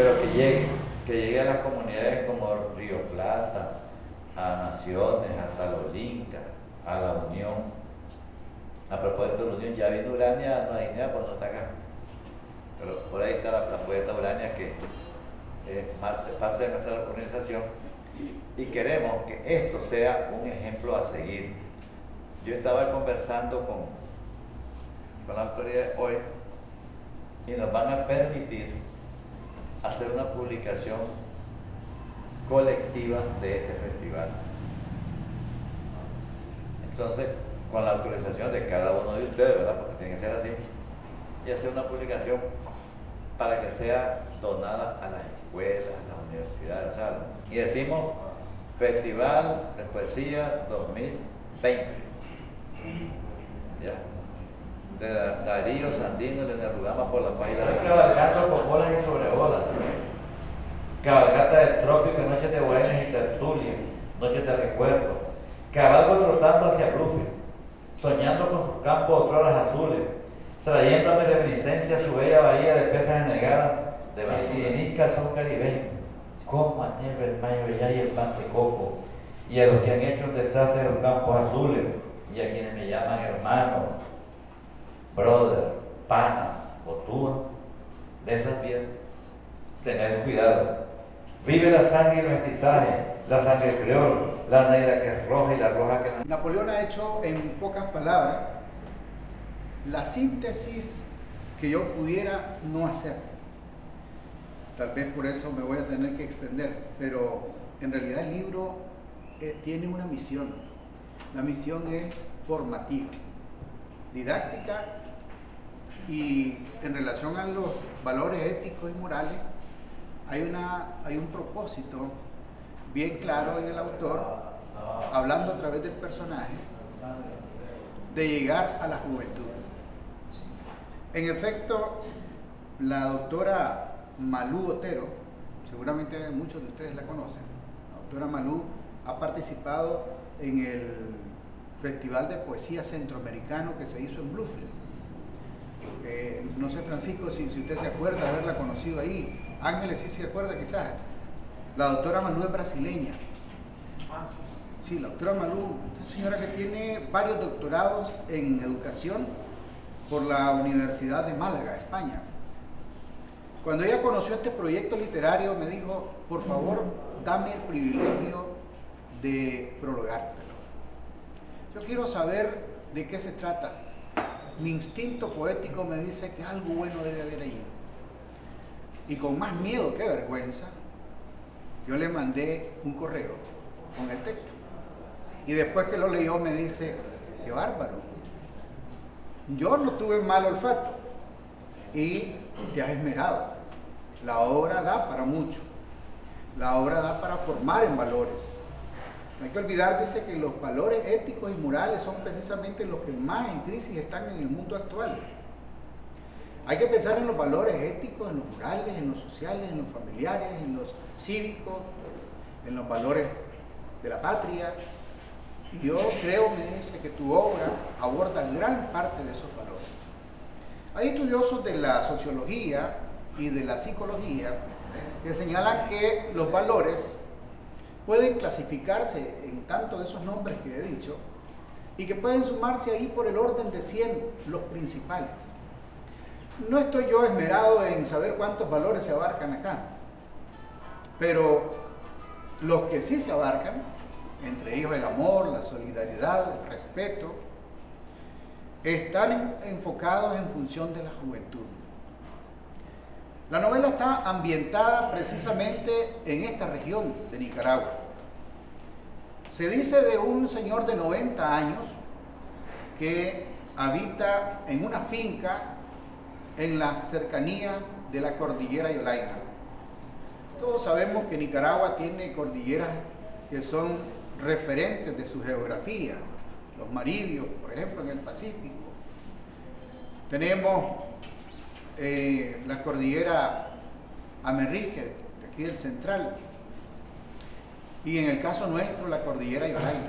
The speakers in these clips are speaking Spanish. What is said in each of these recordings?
pero que llegue a las comunidades como Río Plata, a Naciones, hasta los Incas, a la Unión. A propósito de la Unión, ya vino Urania, no hay idea por no está acá. Pero por ahí está la poeta Urania, que es parte de nuestra organización, y queremos que esto sea un ejemplo a seguir. Yo estaba conversando con la autoridad hoy y nos van a permitir hacer una publicación colectiva de este festival. Entonces, con la autorización de cada uno de ustedes, ¿verdad? Porque tiene que ser así, y hacer una publicación para que sea donada a las escuelas, a las universidades, ¿sabes? Y decimos Festival de Poesía 2020. ¿Ya? De Darío Sandino de Nerugama por la página de cabalgando con bolas y sobre bolas. Cabalgata del trópico, noches de buenas y tertulia, noches de recuerdo. Cabalgo trotando hacia Bluefield, soñando con sus campos otroras azules, trayéndome reminiscencia a su bella bahía de pesas anegadas, de Basilisca al son caribeño, como a nieve el mayo ya y el mantecoco, y a los que han hecho un desastre en los campos azules, y a quienes me llaman hermano, brother, pana o tú, de esas vidas, tened cuidado. Vive la sangre y el mestizaje, la sangre creol, la negra que es roja y la roja que no. Napoleón ha hecho en pocas palabras la síntesis que yo pudiera no hacer. Tal vez por eso me voy a tener que extender, pero en realidad el libro tiene una misión. La misión es formativa, didáctica, y en relación a los valores éticos y morales hay un propósito bien claro en el autor, hablando a través del personaje, de llegar a la juventud. En efecto, la doctora Malú Otero, seguramente muchos de ustedes la conocen, la doctora Malú ha participado en el Festival de Poesía Centroamericano que se hizo en Bluefield. No sé, Francisco, si usted se acuerda de haberla conocido ahí. Ángeles sí se acuerda quizás. La doctora Malú es brasileña. Sí, la doctora Malú, una señora que tiene varios doctorados en educación por la Universidad de Málaga, España. Cuando ella conoció este proyecto literario me dijo, por favor, dame el privilegio de prologártelo. Yo quiero saber de qué se trata. Mi instinto poético me dice que algo bueno debe haber ahí. Y con más miedo que vergüenza, yo le mandé un correo con el texto. Y después que lo leyó me dice, qué bárbaro. Yo no tuve mal olfato y te has esmerado. La obra da para mucho. La obra da para formar en valores. No hay que olvidar, dice, que los valores éticos y morales son precisamente los que más en crisis están en el mundo actual. Hay que pensar en los valores éticos, en los morales, en los sociales, en los familiares, en los cívicos, en los valores de la patria. Y yo creo, me dice, que tu obra aborda gran parte de esos valores. Hay estudiosos de la sociología y de la psicología que señalan que los valores pueden clasificarse en tanto de esos nombres que he dicho y que pueden sumarse ahí por el orden de 100, los principales. No estoy yo esmerado en saber cuántos valores se abarcan acá, pero los que sí se abarcan, entre ellos el amor, la solidaridad, el respeto, están enfocados en función de la juventud. La novela está ambientada precisamente en esta región de Nicaragua. Se dice de un señor de 90 años que habita en una finca en la cercanía de la cordillera Yolaina. Todos sabemos que Nicaragua tiene cordilleras que son referentes de su geografía, los Maribios, por ejemplo, en el Pacífico. Tenemos la cordillera Amerrique, de aquí del central, y en el caso nuestro la cordillera Yolaina.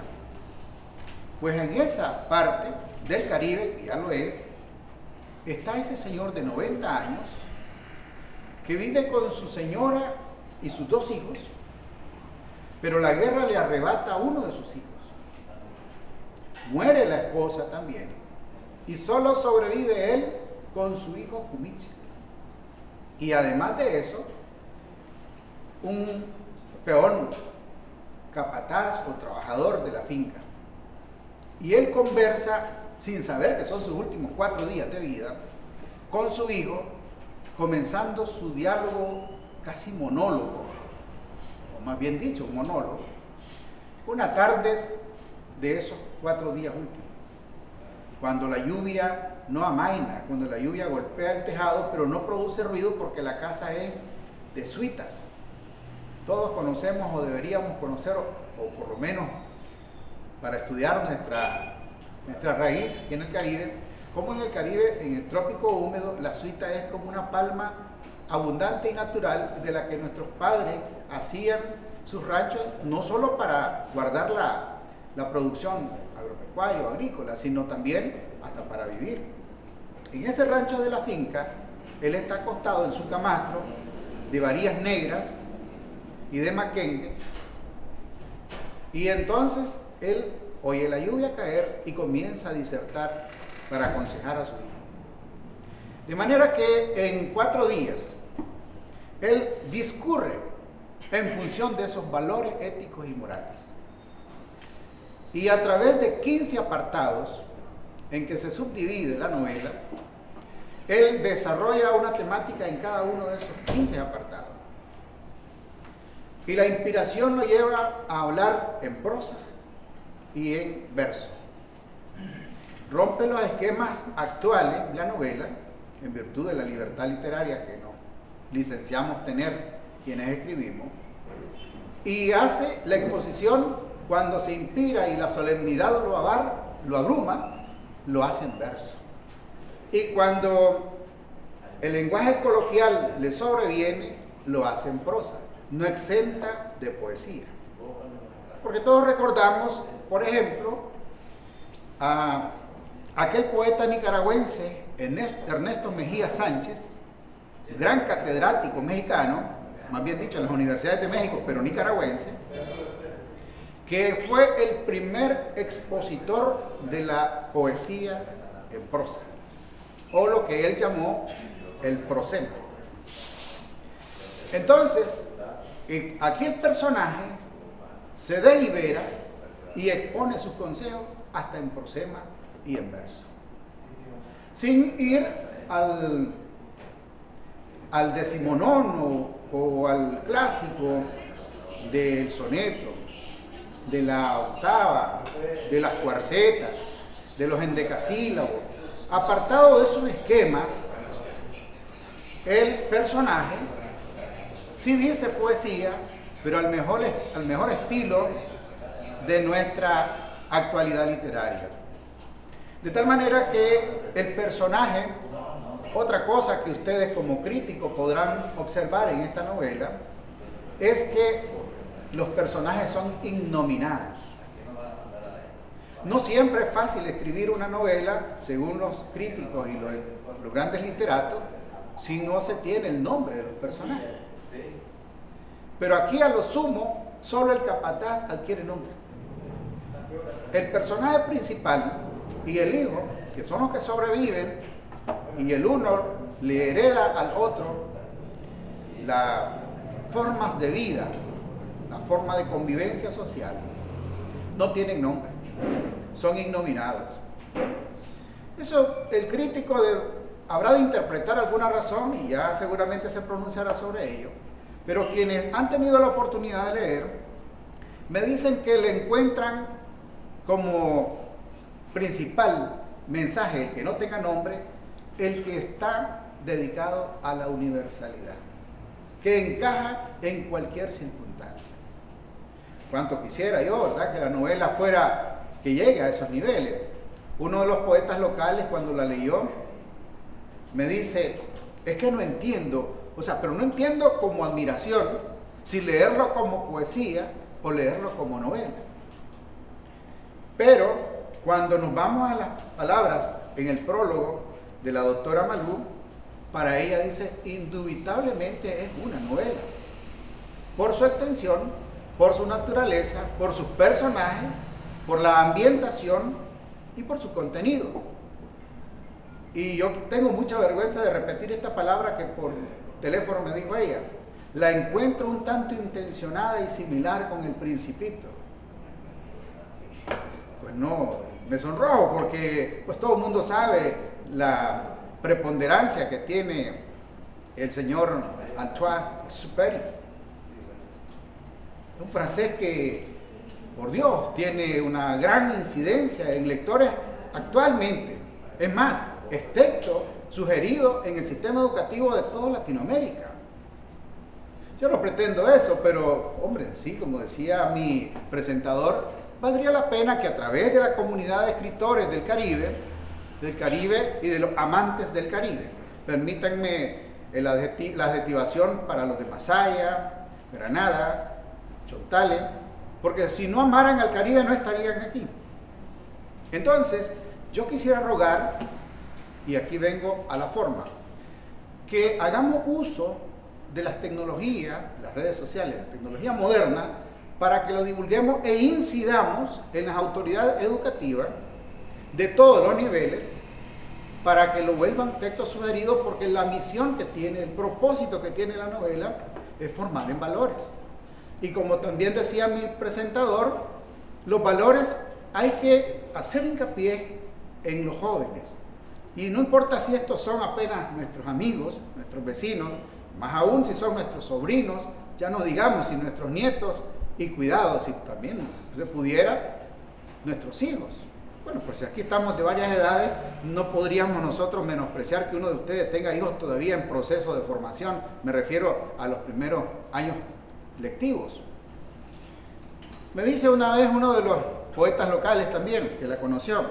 Pues en esa parte del Caribe, que ya lo es, está ese señor de 90 años que vive con su señora y sus 2 hijos, pero la guerra le arrebata a uno de sus hijos. Muere la esposa también, y solo sobrevive él con su hijo Kumichi. Y además de eso, un peón, capataz o trabajador de la finca. Y él conversa, sin saber que son sus últimos 4 días de vida, con su hijo, comenzando su diálogo casi monólogo, o más bien dicho, un monólogo, una tarde de esos 4 días últimos, cuando la lluvia no amaina, cuando la lluvia golpea el tejado, pero no produce ruido porque la casa es de suitas. Todos conocemos o deberíamos conocer, o por lo menos para estudiar nuestra raíz aquí en el Caribe, como en el Caribe, en el trópico húmedo, la suita es como una palma abundante y natural de la que nuestros padres hacían sus ranchos, no solo para guardar la producción agropecuaria o agrícola, sino también hasta para vivir. En ese rancho de la finca, él está acostado en su camastro de varillas negras y de maquengue, y entonces él oye la lluvia caer y comienza a disertar para aconsejar a su hijo. De manera que en 4 días él discurre en función de esos valores éticos y morales. Y a través de 15 apartados en que se subdivide la novela, él desarrolla una temática en cada uno de esos 15 apartados. Y la inspiración lo lleva a hablar en prosa y en verso. Rompe los esquemas actuales de la novela, en virtud de la libertad literaria que nos licenciamos tener quienes escribimos, y hace la exposición cuando se inspira y la solemnidad lo abruma, lo hace en verso. Y cuando el lenguaje coloquial le sobreviene, lo hace en prosa, no exenta de poesía. Porque todos recordamos, por ejemplo, a aquel poeta nicaragüense Ernesto Mejía Sánchez, gran catedrático mexicano, más bien dicho en las universidades de México, pero nicaragüense, que fue el primer expositor de la poesía en prosa, o lo que él llamó el prosema. Entonces, aquí el personaje se delibera y expone sus consejos hasta en prosema y en verso, sin ir al decimonono o al clásico del soneto, de la octava, de las cuartetas, de los endecasílabos. Apartado de esos esquemas, el personaje sí dice poesía, pero al mejor estilo de nuestra actualidad literaria. De tal manera que el personaje, otra cosa que ustedes como críticos podrán observar en esta novela, es que los personajes son innominados. No siempre es fácil escribir una novela, según los críticos y los grandes literatos, si no se tiene el nombre de los personajes. Pero aquí a lo sumo, solo el capataz adquiere nombre. El personaje principal y el hijo, que son los que sobreviven, y el uno le hereda al otro las formas de vida, la forma de convivencia social, no tienen nombre, son innominados. Eso el crítico habrá de interpretar alguna razón y ya seguramente se pronunciará sobre ello, pero quienes han tenido la oportunidad de leer me dicen que le encuentran como principal mensaje, el que no tenga nombre, el que está dedicado a la universalidad, que encaja en cualquier circunstancia. Cuánto quisiera yo, ¿verdad?, que la novela fuera, que llegue a esos niveles. Uno de los poetas locales, cuando la leyó, me dice, es que no entiendo, pero no entiendo como admiración, si leerlo como poesía o leerlo como novela. Pero cuando nos vamos a las palabras en el prólogo de la doctora Malú, para ella dice, indubitablemente es una novela. Por su extensión, por su naturaleza, por sus personajes, por la ambientación y por su contenido. Y yo tengo mucha vergüenza de repetir esta palabra que por teléfono me dijo ella. La encuentro un tanto intencionada y similar con El Principito. Pues no, me sonrojo porque pues todo el mundo sabe la preponderancia que tiene el señor Saint-Exupéry. Un francés que, por Dios, tiene una gran incidencia en lectores actualmente. Es más, es texto sugerido en el sistema educativo de toda Latinoamérica. Yo no pretendo eso, pero, hombre, sí, como decía mi presentador, valdría la pena que a través de la comunidad de escritores del Caribe y de los amantes del Caribe, permítanme la adjetivación para los de Masaya, Granada, Chontales, porque si no amaran al Caribe no estarían aquí. Entonces, yo quisiera rogar, y aquí vengo a la forma, que hagamos uso de las tecnologías, las redes sociales, la tecnología moderna, para que lo divulguemos e incidamos en las autoridades educativas de todos los niveles, para que lo vuelvan textos sugeridos, porque la misión que tiene, el propósito que tiene la novela es formar en valores. Y como también decía mi presentador, los valores hay que hacer hincapié en los jóvenes. Y no importa si estos son apenas nuestros amigos, nuestros vecinos, más aún si son nuestros sobrinos, ya no digamos si nuestros nietos, y cuidado, si también se pudiera, nuestros hijos. Bueno, pues si aquí estamos de varias edades, no podríamos nosotros menospreciar que uno de ustedes tenga hijos todavía en proceso de formación. Me refiero a los primeros años lectivos. Me dice una vez uno de los poetas locales también, que la conoció,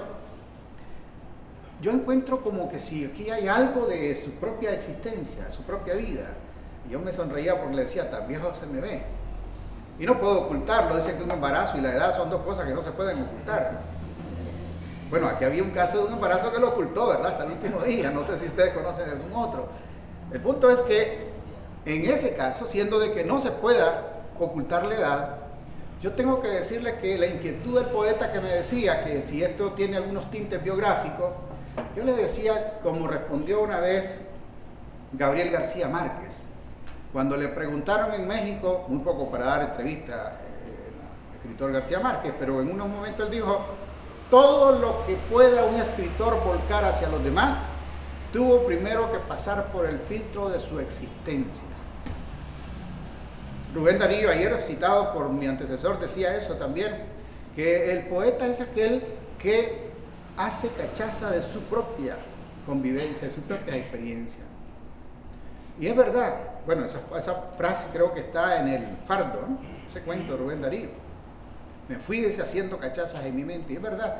yo encuentro como que si aquí hay algo de su propia existencia, de su propia vida. Y yo me sonreía porque le decía, tan viejo se me ve. Y no puedo ocultarlo, dicen que un embarazo y la edad son dos cosas que no se pueden ocultar. Bueno, aquí había un caso de un embarazo que lo ocultó, ¿verdad? Hasta el último día, no sé si ustedes conocen de algún otro. El punto es que en ese caso, siendo de que no se pueda ocultar la edad, yo tengo que decirle que la inquietud del poeta que me decía que si esto tiene algunos tintes biográficos, yo le decía, como respondió una vez Gabriel García Márquez, cuando le preguntaron en México, muy poco para dar entrevista al escritor García Márquez, pero en unos momentos él dijo, todo lo que pueda un escritor volcar hacia los demás, tuvo primero que pasar por el filtro de su existencia. Rubén Darío, ayer citado por mi antecesor, decía eso también, que el poeta es aquel que hace cachaza de su propia convivencia, de su propia experiencia. Y es verdad, bueno, esa frase creo que está en el Fardo, ¿no? Ese cuento de Rubén Darío. Me fui deshaciendo cachazas en mi mente, y es verdad,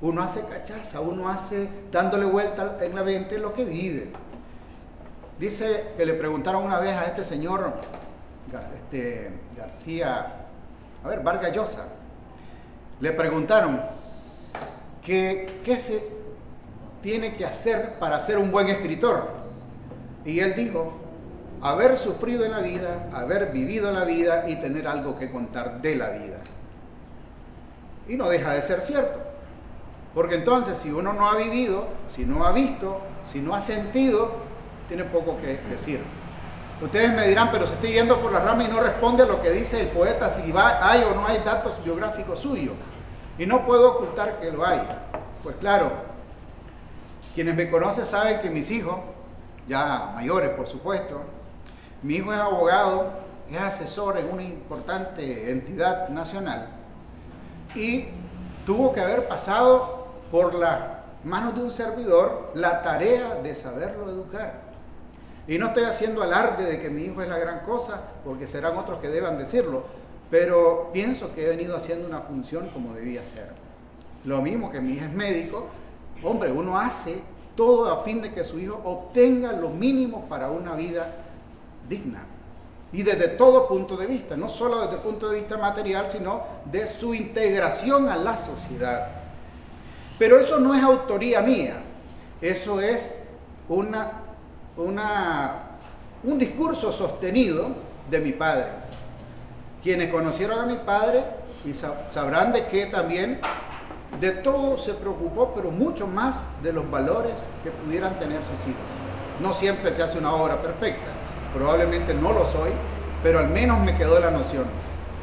uno hace cachaza, uno hace dándole vuelta en la mente lo que vive. Dice que le preguntaron una vez a este señor Vargas Llosa, le preguntaron qué se tiene que hacer para ser un buen escritor. Y él dijo, haber sufrido en la vida, haber vivido en la vida y tener algo que contar de la vida. Y no deja de ser cierto, porque entonces si uno no ha vivido, si no ha visto, si no ha sentido, tiene poco que decir. Ustedes me dirán, pero se está yendo por la rama y no responde a lo que dice el poeta, si hay o no hay datos biográficos suyos. Y no puedo ocultar que lo hay. Pues claro, quienes me conocen saben que mis hijos, ya mayores por supuesto, mi hijo es abogado, es asesor en una importante entidad nacional y tuvo que haber pasado por las manos de un servidor la tarea de saberlo educar. Y no estoy haciendo alarde de que mi hijo es la gran cosa, porque serán otros que deban decirlo, pero pienso que he venido haciendo una función como debía ser. Lo mismo que mi hija es médico, hombre, uno hace todo a fin de que su hijo obtenga lo mínimo para una vida digna. Y desde todo punto de vista, no solo desde el punto de vista material, sino de su integración a la sociedad. Pero eso no es autoría mía, eso es un un discurso sostenido de mi padre. Quienes conocieron a mi padre y sabrán de que también de todo se preocupó, pero mucho más de los valores que pudieran tener sus hijos. No siempre se hace una obra perfecta, probablemente no lo soy, pero al menos me quedó la noción.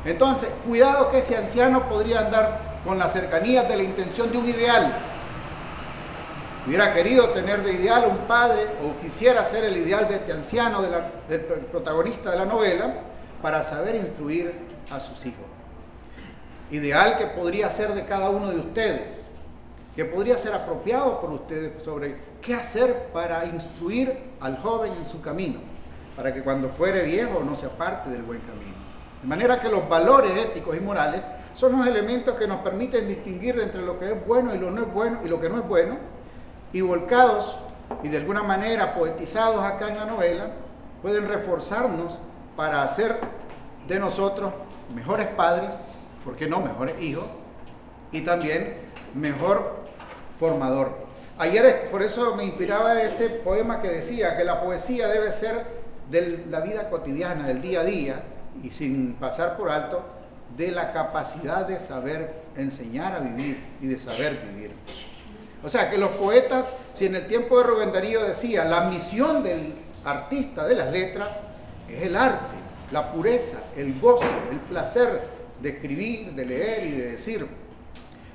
Entonces, cuidado que ese anciano podría andar con la cercanía de la intención de un ideal. Hubiera querido tener de ideal un padre, o quisiera ser el ideal de este anciano, del protagonista de la novela, para saber instruir a sus hijos. Ideal que podría ser de cada uno de ustedes, que podría ser apropiado por ustedes sobre qué hacer para instruir al joven en su camino, para que cuando fuere viejo no se aparte del buen camino. De manera que los valores éticos y morales son los elementos que nos permiten distinguir entre lo que es bueno y lo no es bueno y lo que no es bueno, y volcados y de alguna manera poetizados acá en la novela, pueden reforzarnos para hacer de nosotros mejores padres, ¿por qué no mejores hijos? Y también mejor formador. Ayer por eso me inspiraba este poema que decía que la poesía debe ser de la vida cotidiana, del día a día, y sin pasar por alto, de la capacidad de saber enseñar a vivir y de saber vivir. O sea, que los poetas, si en el tiempo de Rubén Darío decía, la misión del artista de las letras es el arte, la pureza, el gozo, el placer de escribir, de leer y de decir.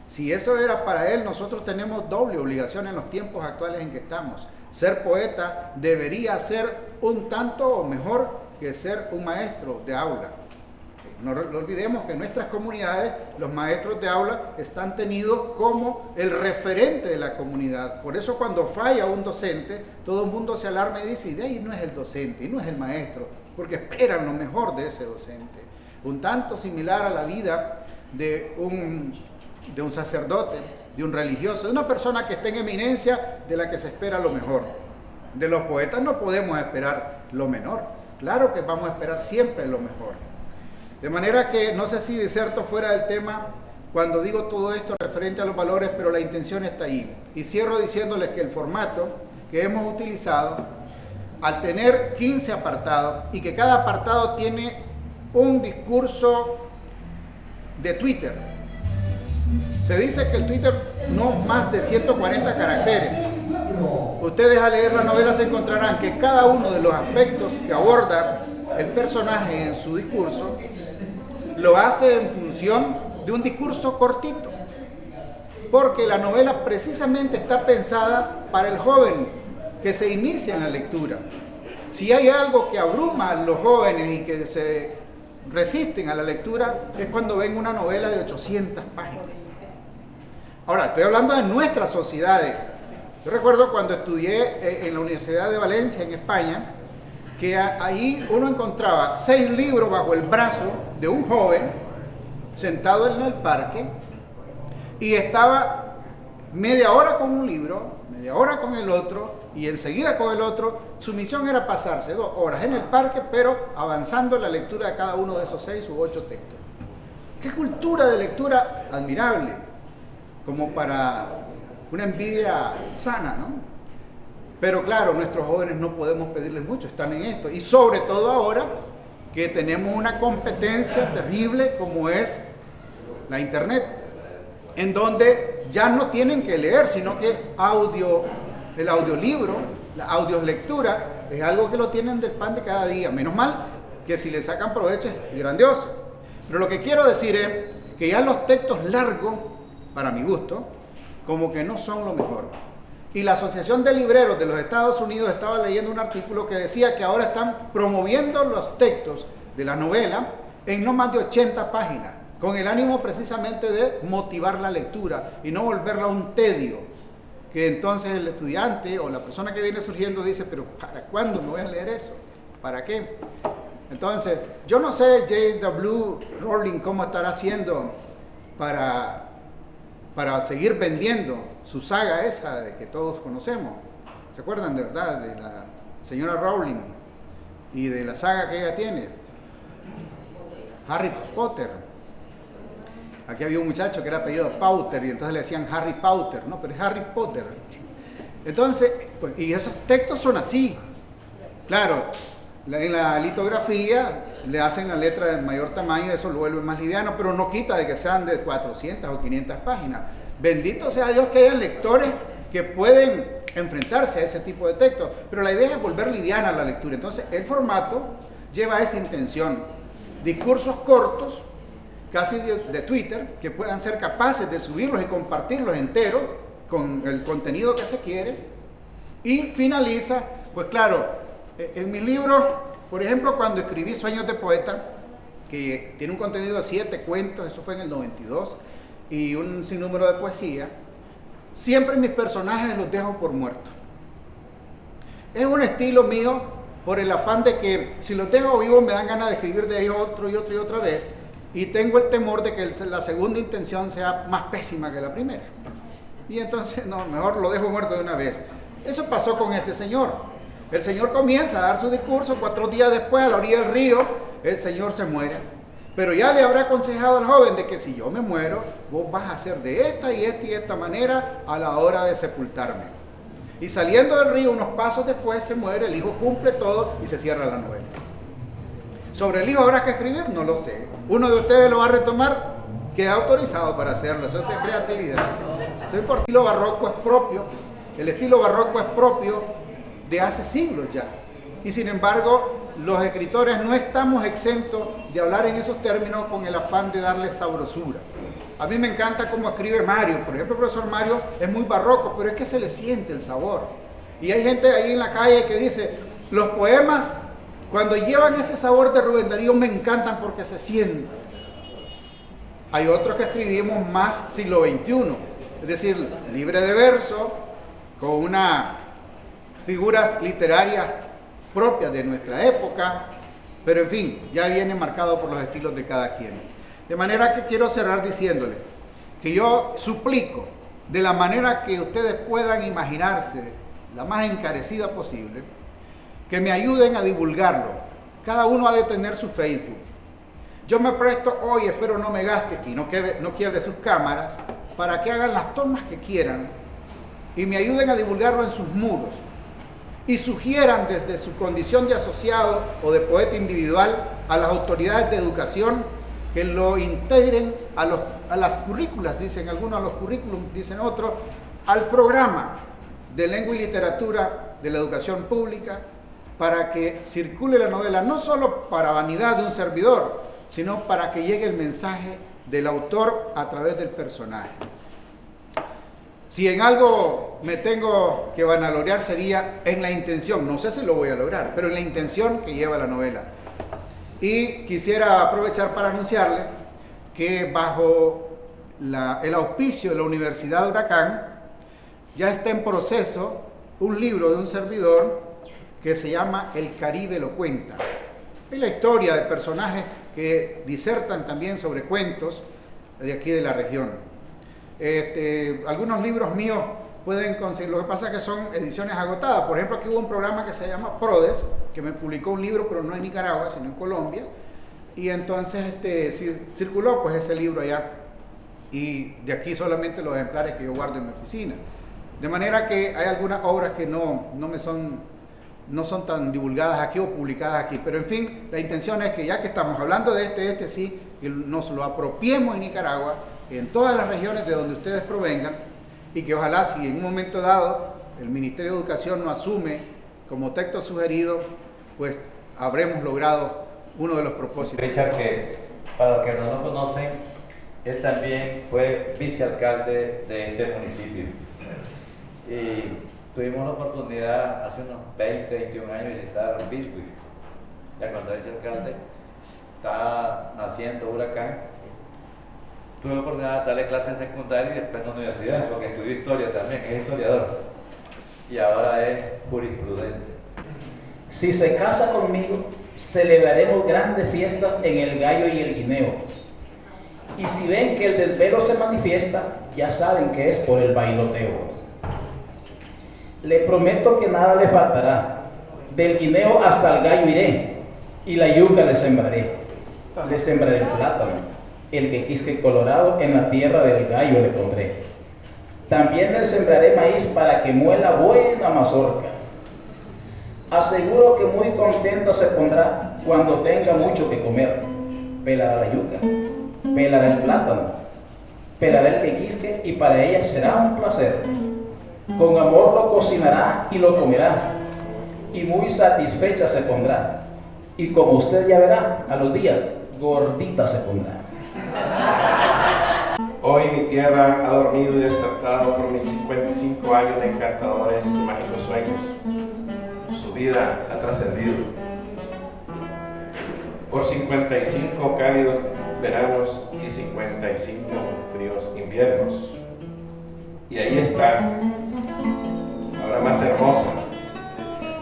Si eso era para él, nosotros tenemos doble obligación en los tiempos actuales en que estamos. Ser poeta debería ser un tanto o mejor que ser un maestro de aula. No olvidemos que en nuestras comunidades los maestros de aula están tenidos como el referente de la comunidad. Por eso cuando falla un docente, todo el mundo se alarma y dice, de ahí no es el docente, y no es el maestro, porque esperan lo mejor de ese docente. Un tanto similar a la vida de un sacerdote, de un religioso, de una persona que está en eminencia, de la que se espera lo mejor. De los poetas no podemos esperar lo menor. Claro que vamos a esperar siempre lo mejor. De manera que, no sé si diserto fuera del tema cuando digo todo esto referente a los valores, pero la intención está ahí. Y cierro diciéndoles que el formato que hemos utilizado, al tener 15 apartados y que cada apartado tiene un discurso de Twitter. Se dice que el Twitter no más de 140 caracteres. Ustedes al leer la novela se encontrarán que cada uno de los aspectos que aborda el personaje en su discurso lo hace en función de un discurso cortito, porque la novela precisamente está pensada para el joven que se inicia en la lectura. Si hay algo que abruma a los jóvenes y que se resisten a la lectura, es cuando ven una novela de 800 páginas. Ahora, estoy hablando de nuestras sociedades. Yo recuerdo cuando estudié en la Universidad de Valencia, en España, que ahí uno encontraba 6 libros bajo el brazo de un joven sentado en el parque y estaba media hora con un libro, media hora con el otro y enseguida con el otro. Su misión era pasarse 2 horas en el parque, pero avanzando en la lectura de cada uno de esos 6 u 8 textos. ¡Qué cultura de lectura admirable! Como para una envidia sana, ¿no? Pero claro, nuestros jóvenes no podemos pedirles mucho, están en esto. Y sobre todo ahora que tenemos una competencia terrible como es la internet, en donde ya no tienen que leer, sino que el audiolibro, la audiolectura, es algo que lo tienen del pan de cada día. Menos mal que si le sacan provecho es grandioso. Pero lo que quiero decir es que ya los textos largos, para mi gusto, como que no son lo mejor. Y la Asociación de Libreros de los Estados Unidos estaba leyendo un artículo que decía que ahora están promoviendo los textos de la novela en no más de 80 páginas, con el ánimo precisamente de motivar la lectura y no volverla un tedio, que entonces el estudiante o la persona que viene surgiendo dice, pero ¿para cuándo me voy a leer eso? ¿Para qué? Entonces, yo no sé J.W. Rowling cómo estará haciendo para seguir vendiendo su saga esa de que todos conocemos. ¿Se acuerdan de verdad de la señora Rowling y de la saga que ella tiene? Harry Potter. Aquí había un muchacho que era apellido Potter y entonces le decían Harry Potter, no, pero es Harry Potter. Entonces, pues, y esos textos son así. Claro, en la litografía le hacen la letra de mayor tamaño, eso lo vuelve más liviano, pero no quita de que sean de 400 o 500 páginas. Bendito sea Dios que haya lectores que pueden enfrentarse a ese tipo de texto, pero la idea es volver liviana la lectura. Entonces el formato lleva esa intención: discursos cortos, casi de Twitter, que puedan ser capaces de subirlos y compartirlos enteros con el contenido que se quiere, y finaliza, pues claro, en mi libro, por ejemplo, cuando escribí Sueños de Poeta, que tiene un contenido de 7 cuentos, eso fue en el 92, y un sinnúmero de poesía, siempre mis personajes los dejo por muertos. Es un estilo mío por el afán de que si los dejo vivos me dan ganas de escribir de ellos otro y otro y otra vez, y tengo el temor de que la segunda intención sea más pésima que la primera. Y entonces, no, mejor lo dejo muerto de una vez. Eso pasó con este señor. El señor comienza a dar su discurso, 4 días después, a la orilla del río, el señor se muere. Pero ya le habrá aconsejado al joven de que si yo me muero, vos vas a hacer de esta y esta y esta manera a la hora de sepultarme. Y saliendo del río, unos pasos después, se muere, el hijo cumple todo y se cierra la novela. Sobre el hijo habrá que escribir, no lo sé. Uno de ustedes lo va a retomar, queda autorizado para hacerlo, eso es de creatividad. El estilo barroco es propio, el estilo barroco es propio de hace siglos ya. Y sin embargo, los escritores no estamos exentos de hablar en esos términos con el afán de darle sabrosura. A mí me encanta cómo escribe Mario. Por ejemplo, el profesor Mario es muy barroco, pero es que se le siente el sabor. Y hay gente ahí en la calle que dice, los poemas, cuando llevan ese sabor de Rubén Darío, me encantan porque se sienten. Hay otros que escribimos más siglo XXI, es decir, libre de verso, con unas figuras literarias propias de nuestra época, pero en fin, ya viene marcado por los estilos de cada quien. De manera que quiero cerrar diciéndole que yo suplico, de la manera que ustedes puedan imaginarse, la más encarecida posible, que me ayuden a divulgarlo. Cada uno ha de tener su Facebook. Yo me presto hoy, espero no me gaste y no quiebre sus cámaras, para que hagan las tomas que quieran y me ayuden a divulgarlo en sus muros. Y sugieran desde su condición de asociado o de poeta individual a las autoridades de educación que lo integren a las currículas, dicen algunos, a los currículums, dicen otros, al programa de lengua y literatura de la educación pública, para que circule la novela, no solo para vanidad de un servidor, sino para que llegue el mensaje del autor a través del personaje. Si en algo me tengo que vanagloriar sería en la intención, no sé si lo voy a lograr, pero en la intención que lleva la novela. Y quisiera aprovechar para anunciarle que bajo el auspicio de la Universidad de Huracán ya está en proceso un libro de un servidor que se llama El Caribe lo cuenta. Es la historia de personajes que disertan también sobre cuentos de aquí de la región. Algunos libros míos pueden conseguir, lo que pasa es que son ediciones agotadas. Por ejemplo, aquí hubo un programa que se llama Prodes, que me publicó un libro, pero no en Nicaragua, sino en Colombia, y entonces circuló pues ese libro allá, y de aquí solamente los ejemplares que yo guardo en mi oficina. De manera que hay algunas obras que no son tan divulgadas aquí o publicadas aquí, pero en fin, la intención es que ya que estamos hablando de sí, que nos lo apropiemos en Nicaragua, en todas las regiones de donde ustedes provengan, y que ojalá si en un momento dado el Ministerio de Educación lo asume como texto sugerido, pues habremos logrado uno de los propósitos. Richard, que para los que no lo conocen, él también fue vicealcalde de este municipio. Y tuvimos la oportunidad hace unos 20, 21 años de visitar Biscuit. Ya cuando era vicealcalde, estaba naciendo Huracán. Tuve la oportunidad de darle clases en secundaria y después en la universidad, porque estudió historia también, es historiador. Y ahora es jurisprudente. Si se casa conmigo, celebraremos grandes fiestas en el gallo y el guineo. Y si ven que el desvelo se manifiesta, ya saben que es por el bailoteo. Le prometo que nada le faltará. Del guineo hasta el gallo iré, y la yuca le sembraré. Le sembraré plátano. El quequisque colorado en la tierra del gallo le pondré. También le sembraré maíz para que muela buena mazorca. Aseguro que muy contenta se pondrá cuando tenga mucho que comer. Pelará la yuca, pelará el plátano, pelará el pequisque y para ella será un placer. Con amor lo cocinará y lo comerá y muy satisfecha se pondrá. Y como usted ya verá, a los días, gordita se pondrá. Hoy mi tierra ha dormido y despertado por mis 55 años de encantadores y mágicos sueños. Su vida ha trascendido por 55 cálidos veranos y 55 fríos inviernos. Y ahí está, ahora más hermosa,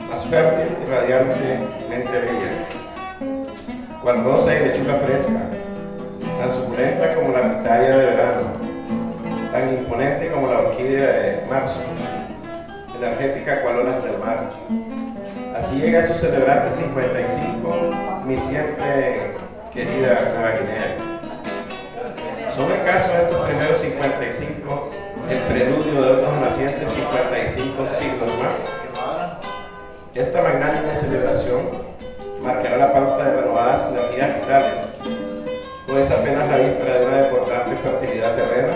más fértil y radiantemente bella, cual rosa y lechuga fresca, tan suculenta como la pitaya de verano, tan imponente como la orquídea de marzo, energética cual olas del mar. Así llega a sus celebrantes 55, mi siempre querida Nueva Guinea. ¿Son acaso estos primeros 55 el preludio de otros nacientes 55 siglos más? Esta magnánima celebración marcará la pauta de renovadas energías vitales, ¿o es apenas la víspera de una importante fertilidad terrena?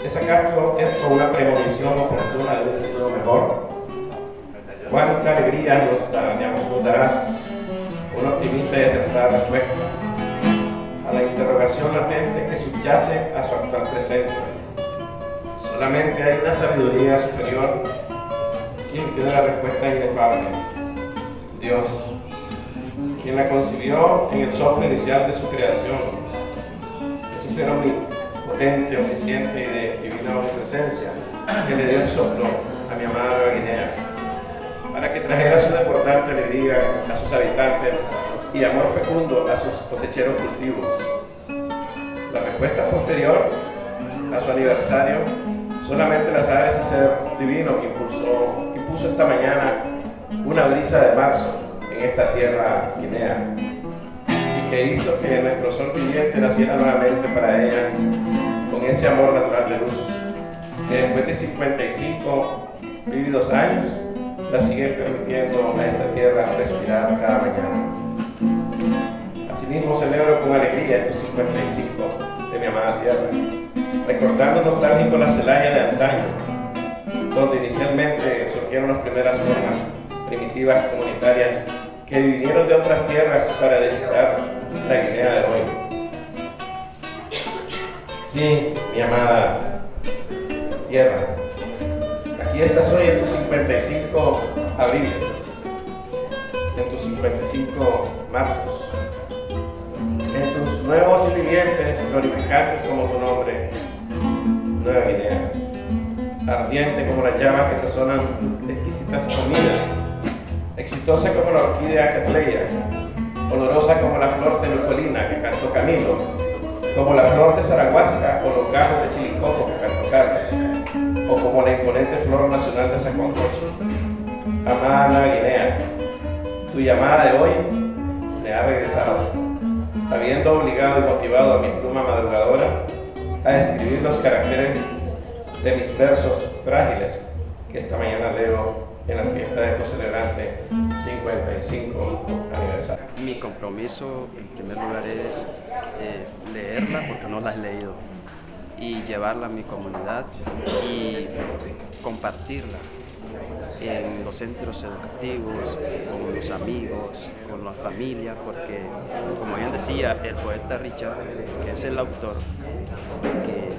¿Es acaso esto una premonición oportuna de un futuro mejor? ¿Cuánta alegría nos darás? Un optimista y acertada respuesta a la interrogación latente que subyace a su actual presente. Solamente hay una sabiduría superior, quien tiene la respuesta inefable: Dios, quien la concibió en el soplo inicial de su creación. Ese ser omnipotente, omnisciente y de divina omnipresencia, que le dio el soplo a mi amada Nueva Guinea, para que trajera su desbordante alegría a sus habitantes y amor fecundo a sus cosecheros cultivos. La respuesta posterior a su aniversario solamente la sabe ese ser divino que impuso esta mañana una brisa de marzo en esta tierra guinea y que hizo que nuestro sol viviente naciera nuevamente para ella con ese amor natural de luz, que después de 55 vividos años la sigue permitiendo a esta tierra respirar cada mañana. Asimismo celebro con alegría estos 55 de mi amada tierra, recordando nostálgico la Celaya de antaño, donde inicialmente surgieron las primeras formas primitivas comunitarias que vinieron de otras tierras para edificar la Guinea de hoy. Sí, mi amada tierra, aquí estás hoy en tus 55 abriles, en tus 55 marzos, en tus nuevos y vivientes, glorificantes como tu nombre, Nueva Guinea, ardiente como las llamas que sazonan exquisitas comidas, exitosa como la orquídea Catleya, olorosa como la flor de Nicolina que cantó Camilo, como la flor de Zarahuasca o los gajos de Chilicoco que cantó Carlos, o como la imponente flor nacional de Zaconcoche. Amada Nueva Guinea, tu llamada de hoy me ha regresado, habiendo obligado y motivado a mi pluma madrugadora a escribir los caracteres de mis versos frágiles que esta mañana leo en la fiesta de tu celebrante 55 aniversario. Mi compromiso en primer lugar es leerla porque no la he leído y llevarla a mi comunidad y compartirla en los centros educativos, con los amigos, con la familia, porque como bien decía el poeta Richard, que es el autor, que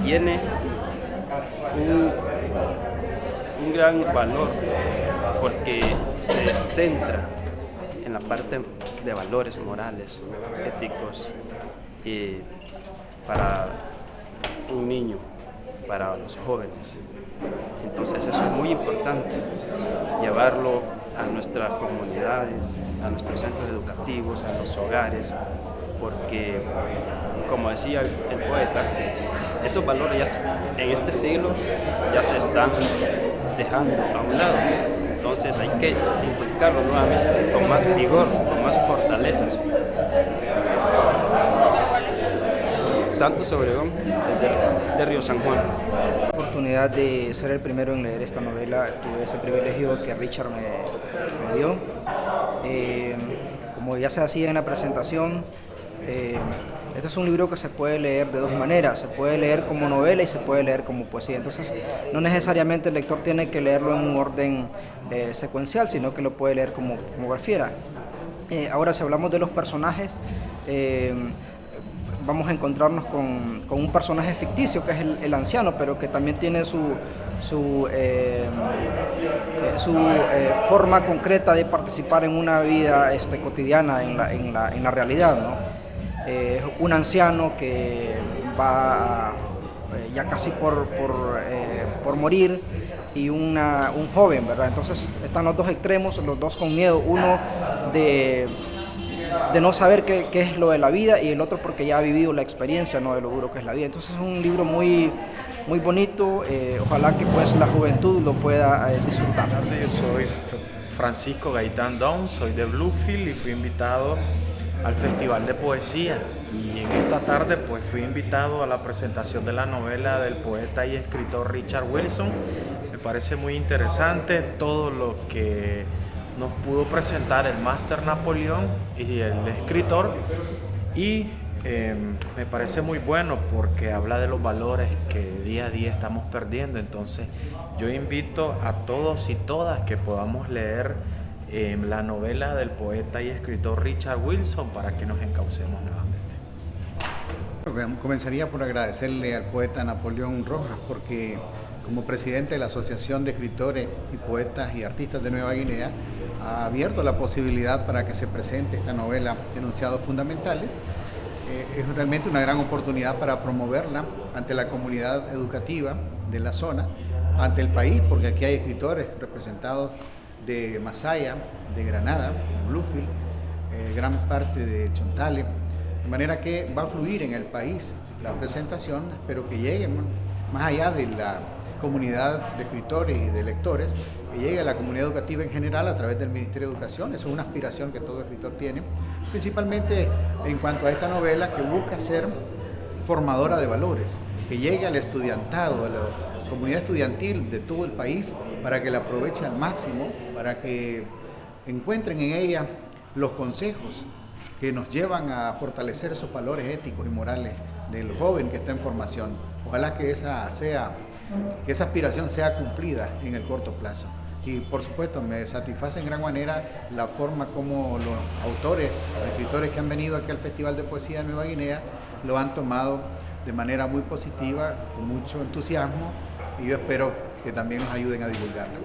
tiene un gran valor porque se centra en la parte de valores morales, éticos, para un niño, para los jóvenes. Entonces eso es muy importante, llevarlo a nuestras comunidades, a nuestros centros educativos, a los hogares, porque, como decía el poeta, esos valores ya, en este siglo ya se están dejando a un lado. Entonces hay que inculcarlo nuevamente con más vigor, con más fortalezas. Santos Obregón, de Río San Juan. oportunidad de ser el primero en leer esta novela. Tuve ese privilegio que Richard me dio. Como ya se hacía en la presentación, este es un libro que se puede leer de dos maneras. Se puede leer como novela y se puede leer como poesía. Entonces, no necesariamente el lector tiene que leerlo en un orden secuencial, sino que lo puede leer como prefiera. Ahora, si hablamos de los personajes, vamos a encontrarnos con un personaje ficticio que es el anciano, pero que también tiene su forma concreta de participar en una vida cotidiana en la realidad, ¿no? Un anciano que va ya casi por morir, y un joven, ¿verdad? Entonces están los dos extremos, los dos con miedo, uno de no saber qué es lo de la vida, y el otro porque ya ha vivido la experiencia, ¿no?, de lo duro que es la vida. Entonces es un libro muy bonito, ojalá que pues la juventud lo pueda disfrutar. Yo soy Francisco Gaitán Don, soy de Bluefield y fui invitado al Festival de Poesía, y en esta tarde pues fui invitado a la presentación de la novela del poeta y escritor Richard Wilson. Me parece muy interesante todo lo que nos pudo presentar el máster Napoleón y el escritor, y me parece muy bueno porque habla de los valores que día a día estamos perdiendo. Entonces yo invito a todos y todas que podamos leer la novela del poeta y escritor Richard Wilson para que nos encaucemos nuevamente. Comenzaría por agradecerle al poeta Napoleón Rojas, porque como presidente de la Asociación de Escritores y Poetas y Artistas de Nueva Guinea ha abierto la posibilidad para que se presente esta novela Enunciados Fundamentales. Es realmente una gran oportunidad para promoverla ante la comunidad educativa de la zona, ante el país, porque aquí hay escritores representados de Masaya, de Granada, de Bluefield, gran parte de Chontale, de manera que va a fluir en el país la presentación. Espero que llegue más allá de la comunidad de escritores y de lectores, que llegue a la comunidad educativa en general a través del Ministerio de Educación. Eso es una aspiración que todo escritor tiene, principalmente en cuanto a esta novela que busca ser formadora de valores, que llegue al estudiantado, a la comunidad estudiantil de todo el país, para que la aproveche al máximo, para que encuentren en ella los consejos que nos llevan a fortalecer esos valores éticos y morales del joven que está en formación. Ojalá que esa aspiración sea cumplida en el corto plazo. Y por supuesto me satisface en gran manera la forma como los autores, los escritores que han venido aquí al Festival de Poesía de Nueva Guinea lo han tomado de manera muy positiva, con mucho entusiasmo, y yo espero que también nos ayuden a divulgarlo.